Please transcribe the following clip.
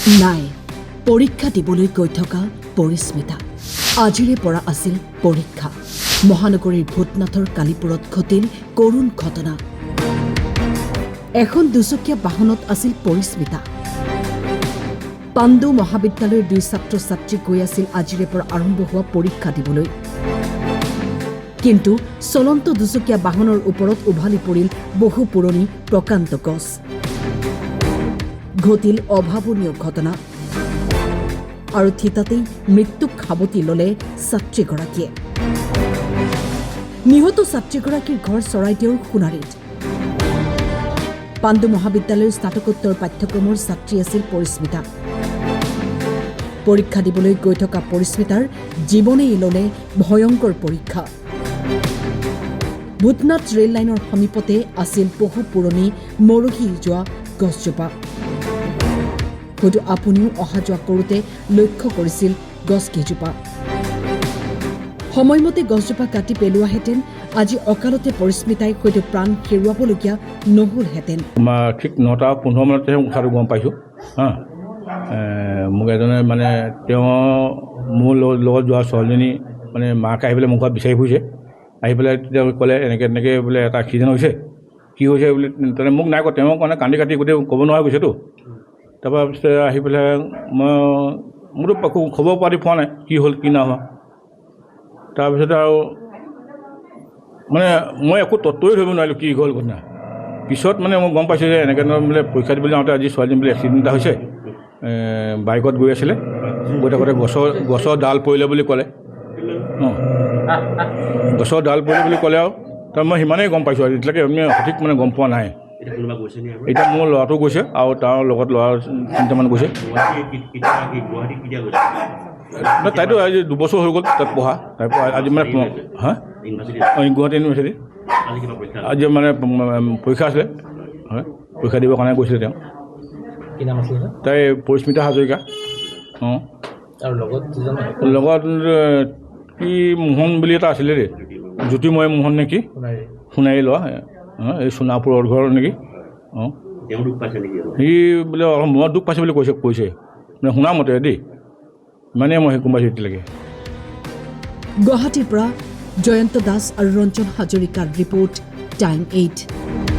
নাই পৰীক্ষা দিবলৈ গৈ থকা পৰিস্মিতা আজিৰে পৰা আছিল পৰীক্ষা মহানগৰীৰ ভূতনাথৰ কালীপুৰত ঘটিল কৰুণ ঘটনা এখন দুচকীয়া বাহনত আছিল পৰিস্মিতা পাণ্ডু মহাবিদ্যালয়ৰ দুই ছাত্ৰ ছাত্ৰী গৈ আছিল আজিৰে পৰা আৰম্ভ হোৱা পৰীক্ষা দিবলৈ কিন্তু চলন্ত দুচকীয়া বাহনৰ ওপৰত উভালি পৰিল বহু পুৰণি প্ৰকাণ্ড গছ ঘটিল অভাৱনীয় ঘটনা আৰু থিতাতেই মৃত্যুক সাৱটি ল'লে ছাত্ৰীগৰাকীয়ে নিহত ছাত্ৰীগৰাকীৰ ঘৰ চৰাইদেউৰ সোণাৰীত পাণ্ডু মহাবিদ্যালয়ৰ স্নাতকোত্তৰ পাঠ্যক্ৰমৰ ছাত্ৰী আছিল পৰিস্মিতা পৰীক্ষা দিবলৈ গৈ থকা পৰিস্মিতাৰ জীৱনেই ল'লে ভয়ংকৰ পৰীক্ষা ভূতনাথ ৰেল লাইনৰ সমীপতে আছিল বহু পুৰণি মৰহি যোৱা গছজোপা হয়তো আপুনিও অহা যোৱা কৰোঁতে লক্ষ্য কৰিছিল গছকেইজোপা সময়মতে গছজোপা কাটি পেলোৱাহেঁতেন আজি অকালতে পৰিস্মিতাই হয়তো প্ৰাণ হেৰুৱাবলগীয়া নহ'লহেঁতেন ঠিক 9:15 মানতহে কথাটো গম পাইছোঁ হা মোক এজনে মানে তেওঁ মোৰ লগত যোৱা ছোৱালীজনী মানে মাক আহি পেলাই মোক ঘৰত বিচাৰি ফুৰিছে আহি পেলাই তেতিয়া ক'লে এনেকৈ বোলে এটা এক্সিডেণ্ট হৈছে কি হৈছে বুলি তেনে মোক নাই কোৱা তেওঁ মানে কান্দি কাটি গোটেই ক'ব নোৱাৰা গৈছেতো তাৰপৰা পিছতে আহি পেলাই মোৰতো খবৰ পাতি পোৱা নাই কি হ'ল কি নহোৱা তাৰপিছতে আৰু মানে মই একো তত্ত্বই ধৰিব নোৱাৰিলোঁ কি হ'ল ঘটনা পিছত মানে মই গম পাইছোঁ যে এনেকৈ বোলে পৰীক্ষা দিবলৈ যাওঁতে আজি ছোৱালীজনী বোলে এক্সিডেণ্ট এটা হৈছে বাইকত গৈ আছিলে গৈ থাকোঁতে গছৰ ডাল পৰিলে বুলি ক'লে গছৰ ডাল পৰিলে বুলি ক'লে আৰু তাৰ মই সিমানেই গম পাইছোঁ আৰু এতিয়ালৈকে আমি সঠিক মানে গম পোৱা নাই এতিয়া মোৰ ল'ৰাটো গৈছে আৰু তাৰ লগত ল'ৰা 3টামান গৈছে তাইতো আজি 2 বছৰ হৈ গ'ল তাত পঢ়া তাৰপৰা আজি মানে হা গুৱাহাটী ইউনিভাৰ্চিটি আজি মানে পৰীক্ষা আছিলে হয় পৰীক্ষা দিবৰ কাৰণে গৈছিলে তেওঁ তাই পৰিস্মিতা হাজৰিকা লগত কি মোহন বুলি এটা আছিলে দেই জ্যোতিময় মোহন নেকি সোণাৰী ল'ৰা এই সোণাপুৰৰ ঘৰ নেকি সি বোলে অলপ মনত দুখ পাইছে বুলি কৈছে মানে শুনা মতে দেই ইমানেই মই গম পাইছোঁ এতিয়ালৈকে গুৱাহাটীৰ পৰা জয়ন্ত দাস আৰু ৰঞ্জন হাজৰিকাৰ ৰিপৰ্ট টাইম 8